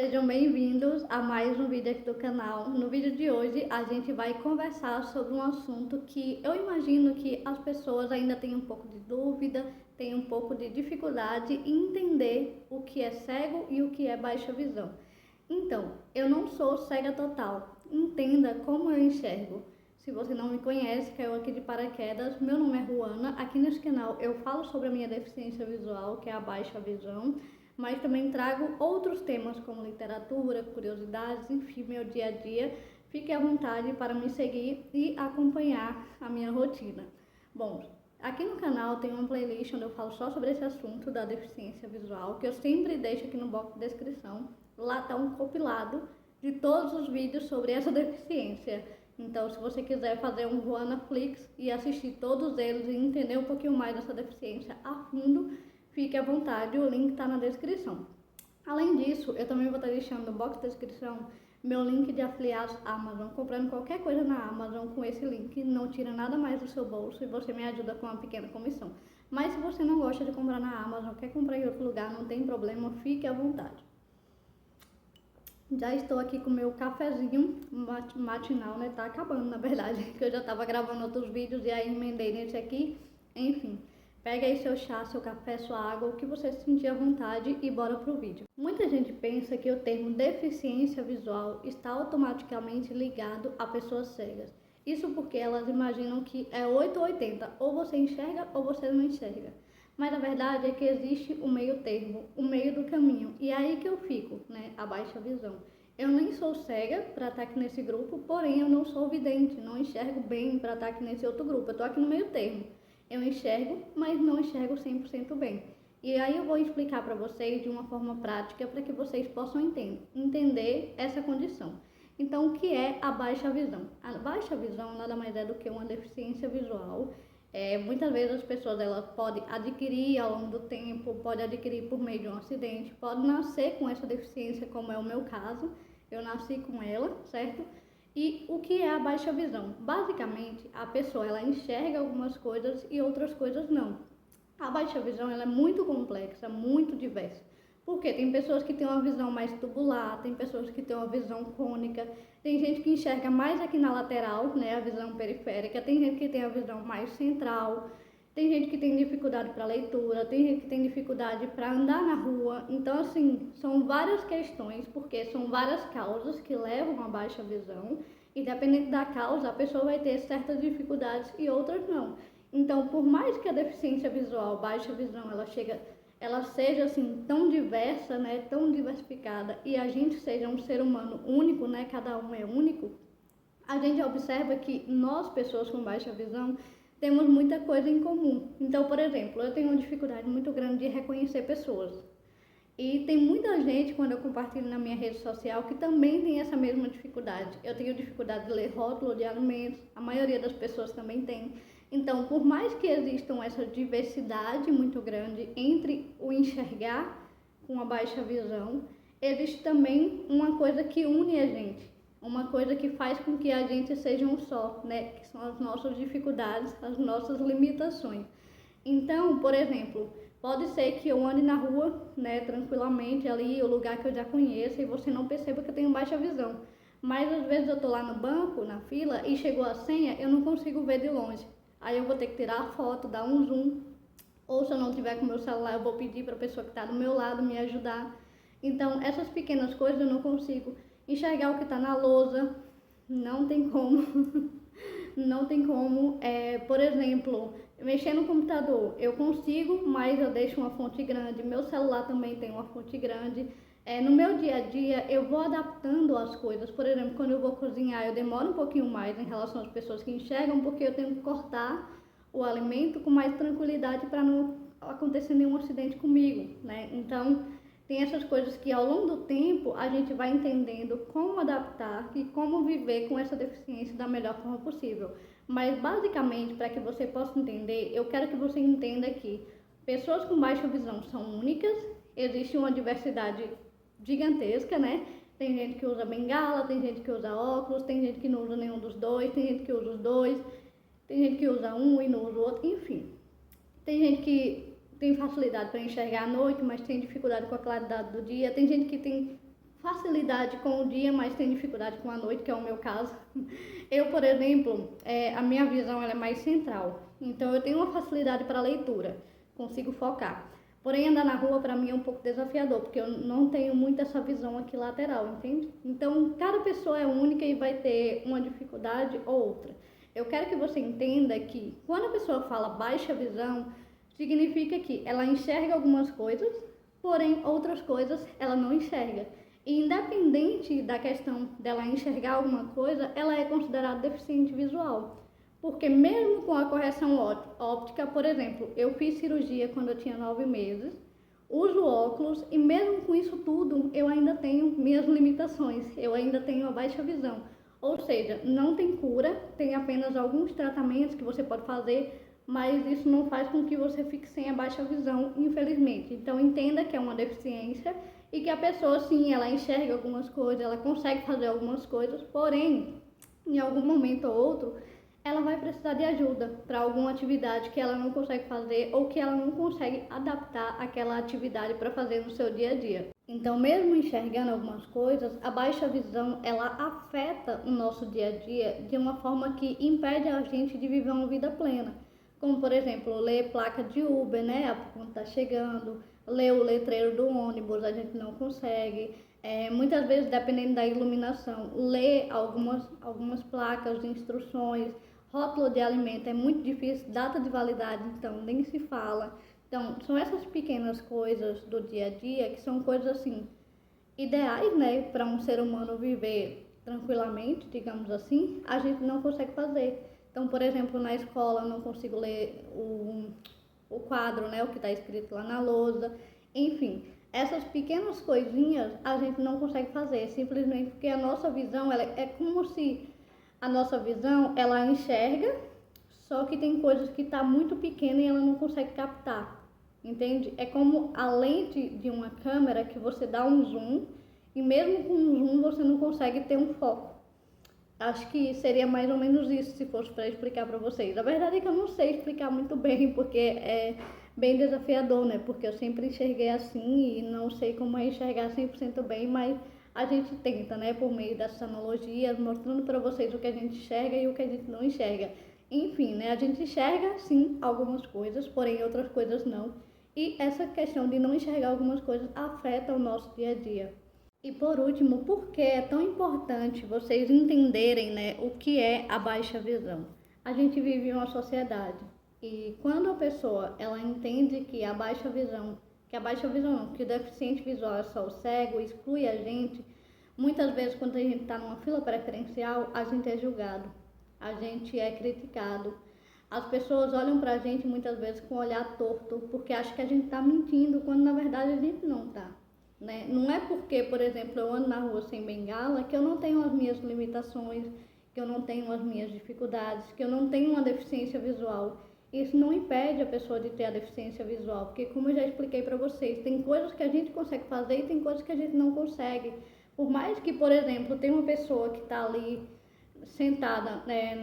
Sejam bem-vindos a mais um vídeo aqui do canal. No vídeo de hoje a gente vai conversar sobre um assunto que eu imagino que as pessoas ainda têm um pouco de dúvida, têm um pouco de dificuldade em entender o que é cego e o que é baixa visão. Então, eu não sou cega total, entenda como eu enxergo. Se você não me conhece, caiu aqui de paraquedas, meu nome é Ruana. Aqui nesse canal eu falo sobre a minha deficiência visual, que é a baixa visão, mas também trago outros temas como literatura, curiosidades, enfim, meu dia a dia. Fique à vontade para me seguir e acompanhar a minha rotina. Bom, aqui no canal tem uma playlist onde eu falo só sobre esse assunto da deficiência visual, que eu sempre deixo aqui no box de descrição. Lá está um compilado de todos os vídeos sobre essa deficiência. Então, se você quiser fazer um Ruanaflix e assistir todos eles e entender um pouquinho mais dessa deficiência a fundo, fique à vontade, o link está na descrição. Além disso, eu também vou estar deixando no box de descrição meu link de afiliados Amazon. Comprando qualquer coisa na Amazon com esse link, não tira nada mais do seu bolso e você me ajuda com uma pequena comissão. Mas se você não gosta de comprar na Amazon, quer comprar em outro lugar, não tem problema, fique à vontade. Já estou aqui com o meu cafezinho matinal, né? Tá acabando, na verdade, que eu já tava gravando outros vídeos e aí emendei nesse aqui. Enfim, pega aí seu chá, seu café, sua água, o que você sentir à vontade e bora pro vídeo. Muita gente pensa que o termo deficiência visual está automaticamente ligado a pessoas cegas. Isso porque elas imaginam que é 8 ou 80, ou você enxerga ou você não enxerga. Mas a verdade é que existe o meio termo, o meio do caminho. E é aí que eu fico, né? A baixa visão. Eu nem sou cega para estar aqui nesse grupo, porém eu não sou vidente, não enxergo bem para estar aqui nesse outro grupo. Eu tô aqui no meio termo. Eu enxergo, mas não enxergo 100% bem. E aí eu vou explicar para vocês de uma forma prática para que vocês possam entender essa condição. Então, o que é a baixa visão? A baixa visão nada mais é do que uma deficiência visual. Muitas vezes as pessoas elas podem adquirir ao longo do tempo, pode adquirir por meio de um acidente, pode nascer com essa deficiência, como é o meu caso, eu nasci com ela, certo? E o que é a baixa visão? Basicamente, a pessoa ela enxerga algumas coisas e outras coisas não. A baixa visão ela é muito complexa, muito diversa. Porque tem pessoas que têm uma visão mais tubular, tem pessoas que têm uma visão cônica, tem gente que enxerga mais aqui na lateral, né, a visão periférica, tem gente que tem a visão mais central, tem gente que tem dificuldade para leitura, tem gente que tem dificuldade para andar na rua. Então, assim, são várias questões, porque são várias causas que levam à baixa visão, e dependendo da causa, a pessoa vai ter certas dificuldades e outras não. Então, por mais que a deficiência visual, baixa visão, ela seja assim tão diversa, né, tão diversificada, e a gente seja um ser humano único, né, cada um é único, a gente observa que nós, pessoas com baixa visão, temos muita coisa em comum. Então, por exemplo, eu tenho uma dificuldade muito grande de reconhecer pessoas. E tem muita gente, quando eu compartilho na minha rede social, que também tem essa mesma dificuldade. Eu tenho dificuldade de ler rótulo de alimentos, a maioria das pessoas também tem. Então, por mais que existam essa diversidade muito grande entre o enxergar com a baixa visão, existe também uma coisa que une a gente, uma coisa que faz com que a gente seja um só, né? Que são as nossas dificuldades, as nossas limitações. Então, por exemplo, pode ser que eu ande na rua, né, tranquilamente ali, o lugar que eu já conheço, e você não perceba que eu tenho baixa visão. Mas às vezes eu tô lá no banco, na fila, e chegou a senha, eu não consigo ver de longe. Aí eu vou ter que tirar a foto, dar um zoom, ou se eu não tiver com o meu celular, eu vou pedir para a pessoa que está do meu lado me ajudar. Então, essas pequenas coisas eu não consigo enxergar o que está na lousa, não tem como. Não tem como, por exemplo, mexer no computador, eu consigo, mas eu deixo uma fonte grande, meu celular também tem uma fonte grande. No meu dia a dia, eu vou adaptando as coisas. Por exemplo, quando eu vou cozinhar, eu demoro um pouquinho mais em relação às pessoas que enxergam, porque eu tenho que cortar o alimento com mais tranquilidade para não acontecer nenhum acidente comigo, né? Então, tem essas coisas que ao longo do tempo a gente vai entendendo como adaptar e como viver com essa deficiência da melhor forma possível. Mas basicamente, para que você possa entender, eu quero que você entenda que pessoas com baixa visão são únicas, existe uma diversidade gigantesca, né? Tem gente que usa bengala, tem gente que usa óculos, tem gente que não usa nenhum dos dois, tem gente que usa os dois, tem gente que usa um e não usa o outro, enfim. Tem gente que tem facilidade para enxergar à noite, mas tem dificuldade com a claridade do dia. Tem gente que tem facilidade com o dia, mas tem dificuldade com a noite, que é o meu caso. Eu, por exemplo, a minha visão ela é mais central, então eu tenho uma facilidade para leitura, consigo focar. Porém, andar na rua para mim é um pouco desafiador, porque eu não tenho muito essa visão aqui lateral, entende? Então, cada pessoa é única e vai ter uma dificuldade ou outra. Eu quero que você entenda que quando a pessoa fala baixa visão, significa que ela enxerga algumas coisas, porém outras coisas ela não enxerga. E independente da questão dela enxergar alguma coisa, ela é considerada deficiente visual. Porque mesmo com a correção óptica, por exemplo, eu fiz cirurgia quando eu tinha 9 meses, uso óculos e mesmo com isso tudo, eu ainda tenho minhas limitações, eu ainda tenho a baixa visão. Ou seja, não tem cura, tem apenas alguns tratamentos que você pode fazer, mas isso não faz com que você fique sem a baixa visão, infelizmente. Então entenda que é uma deficiência e que a pessoa, sim, ela enxerga algumas coisas, ela consegue fazer algumas coisas, porém, em algum momento ou outro, ela vai precisar de ajuda para alguma atividade que ela não consegue fazer ou que ela não consegue adaptar aquela atividade para fazer no seu dia a dia. Então, mesmo enxergando algumas coisas, a baixa visão ela afeta o nosso dia a dia de uma forma que impede a gente de viver uma vida plena. Como, por exemplo, ler placa de Uber, né, quando está chegando, ler o letreiro do ônibus, a gente não consegue. Muitas vezes, dependendo da iluminação, ler algumas placas de instruções, rótulo de alimento é muito difícil, data de validade, então nem se fala. Então, são essas pequenas coisas do dia a dia que são coisas assim ideais, né, para um ser humano viver tranquilamente, digamos assim, a gente não consegue fazer. Então, por exemplo, na escola eu não consigo ler o quadro, né, o que está escrito lá na lousa, enfim. Essas pequenas coisinhas a gente não consegue fazer, simplesmente porque a nossa visão ela é como se a nossa visão ela enxerga, só que tem coisas que está muito pequena e ela não consegue captar, entende? É como a lente de uma câmera que você dá um zoom e mesmo com um zoom você não consegue ter um foco. Acho que seria mais ou menos isso se fosse para explicar para vocês. A verdade é que eu não sei explicar muito bem, porque é bem desafiador, né? Porque eu sempre enxerguei assim e não sei como é enxergar 100% bem, mas a gente tenta, né? Por meio dessas analogias, mostrando para vocês o que a gente enxerga e o que a gente não enxerga. Enfim, né? A gente enxerga, sim, algumas coisas, porém outras coisas não. E essa questão de não enxergar algumas coisas afeta o nosso dia a dia. E por último, por que é tão importante vocês entenderem, né, o que é a baixa visão? A gente vive em uma sociedade e quando a pessoa ela entende que a baixa visão, que o deficiente visual é só o cego, exclui a gente, muitas vezes quando a gente está numa fila preferencial, a gente é julgado, a gente é criticado. As pessoas olham pra gente muitas vezes com um olhar torto, porque acham que a gente está mentindo, quando na verdade a gente não está. Né? Não é porque, por exemplo, eu ando na rua sem bengala que eu não tenho as minhas limitações, que eu não tenho as minhas dificuldades, que eu não tenho uma deficiência visual. Isso não impede a pessoa de ter a deficiência visual, porque como eu já expliquei para vocês, tem coisas que a gente consegue fazer e tem coisas que a gente não consegue. Por mais que, por exemplo, tem uma pessoa que está ali sentada, né,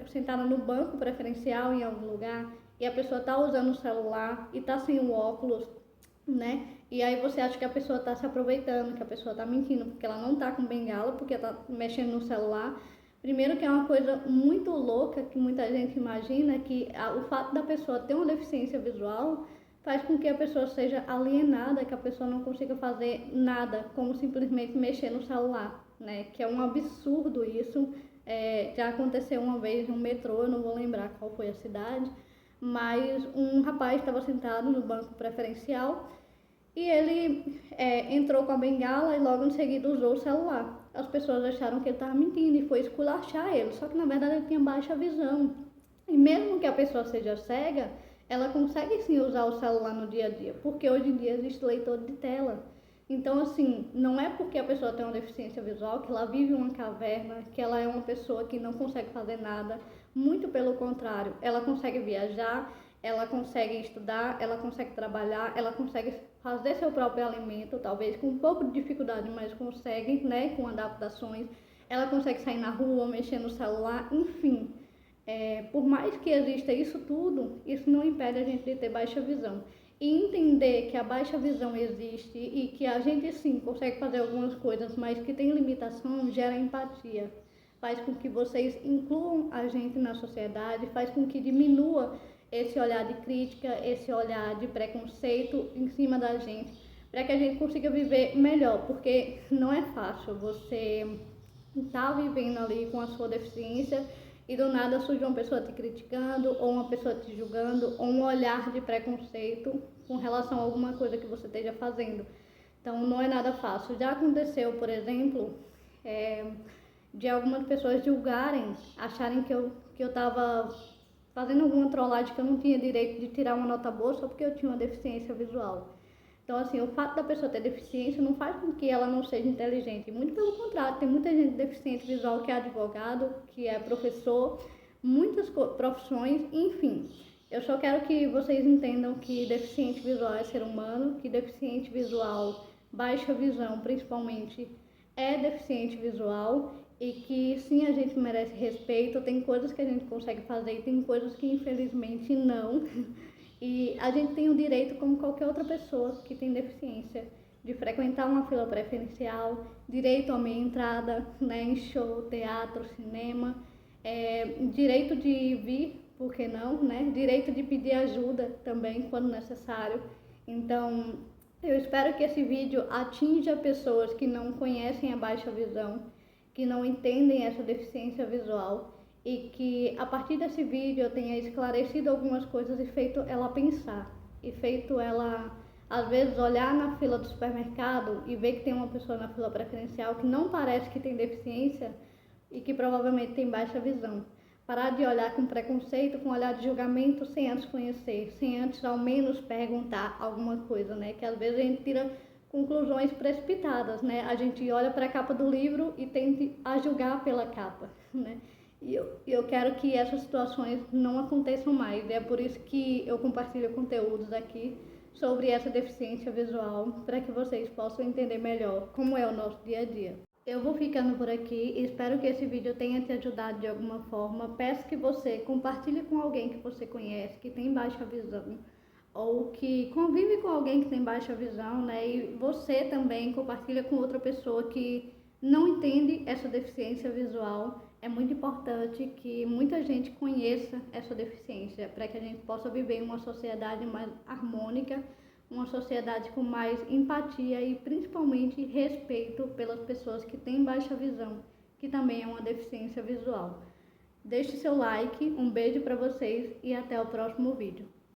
sentada no banco preferencial em algum lugar e a pessoa está usando o celular e está sem o óculos, né? E aí você acha que a pessoa está se aproveitando, que a pessoa está mentindo, porque ela não está com bengala, porque está mexendo no celular. Primeiro que é uma coisa muito louca, que muita gente imagina, que o fato da pessoa ter uma deficiência visual faz com que a pessoa seja alienada, que a pessoa não consiga fazer nada, como simplesmente mexer no celular, né? Que é um absurdo isso. Já aconteceu uma vez no metrô, eu não vou lembrar qual foi a cidade, mas um rapaz estava sentado no banco preferencial e ele entrou com a bengala e logo em seguida usou o celular. As pessoas acharam que ele estava mentindo e foi esculachar ele, só que na verdade ele tinha baixa visão. E mesmo que a pessoa seja cega, ela consegue sim usar o celular no dia a dia, porque hoje em dia existe leitor de tela. Então, assim, não é porque a pessoa tem uma deficiência visual que ela vive uma caverna, que ela é uma pessoa que não consegue fazer nada. Muito pelo contrário, ela consegue viajar, ela consegue estudar, ela consegue trabalhar, ela consegue fazer seu próprio alimento, talvez com um pouco de dificuldade, mas consegue, né, com adaptações. Ela consegue sair na rua, mexer no celular, enfim. Por mais que exista isso tudo, isso não impede a gente de ter baixa visão. e entender que a baixa visão existe e que a gente sim consegue fazer algumas coisas, mas que tem limitação, gera empatia. Faz com que vocês incluam a gente na sociedade, faz com que diminua esse olhar de crítica, esse olhar de preconceito em cima da gente, para que a gente consiga viver melhor, porque não é fácil você tá vivendo ali com a sua deficiência e do nada surge uma pessoa te criticando ou uma pessoa te julgando ou um olhar de preconceito com relação a alguma coisa que você esteja fazendo. Então não é nada fácil. Já aconteceu, por exemplo, de algumas pessoas julgarem, acharem que eu estava fazendo alguma trollagem, que eu não tinha direito de tirar uma nota boa só porque eu tinha uma deficiência visual. Então, assim, o fato da pessoa ter deficiência não faz com que ela não seja inteligente. Muito pelo contrário, tem muita gente deficiente visual que é advogado, que é professor, muitas profissões, enfim. Eu só quero que vocês entendam que deficiente visual é ser humano, que deficiente visual, baixa visão principalmente, é deficiente visual e que sim, a gente merece respeito. Tem coisas que a gente consegue fazer e tem coisas que infelizmente não. E a gente tem o direito, como qualquer outra pessoa que tem deficiência, de frequentar uma fila preferencial, direito a meia entrada, né, em show, teatro, cinema, direito de vir, por que não, né, direito de pedir ajuda também, quando necessário. Então, eu espero que esse vídeo atinja pessoas que não conhecem a baixa visão, que não entendem essa deficiência visual, e que a partir desse vídeo eu tenha esclarecido algumas coisas e feito ela pensar, e feito ela, às vezes, olhar na fila do supermercado e ver que tem uma pessoa na fila preferencial que não parece que tem deficiência e que provavelmente tem baixa visão. Parar de olhar com preconceito, com olhar de julgamento, sem antes conhecer, sem antes ao menos perguntar alguma coisa, né? Que às vezes a gente tira conclusões precipitadas, né? A gente olha para a capa do livro e tenta a julgar pela capa, né? E eu quero que essas situações não aconteçam mais. É por isso que eu compartilho conteúdos aqui sobre essa deficiência visual, para que vocês possam entender melhor como é o nosso dia a dia. Eu vou ficando por aqui, espero que esse vídeo tenha te ajudado de alguma forma. Peço que você compartilhe com alguém que você conhece, que tem baixa visão, ou que convive com alguém que tem baixa visão, né? E você também compartilha com outra pessoa que não entende essa deficiência visual. É muito importante que muita gente conheça essa deficiência, para que a gente possa viver em uma sociedade mais harmônica, uma sociedade com mais empatia e principalmente respeito pelas pessoas que têm baixa visão, que também é uma deficiência visual. Deixe seu like, um beijo para vocês e até o próximo vídeo.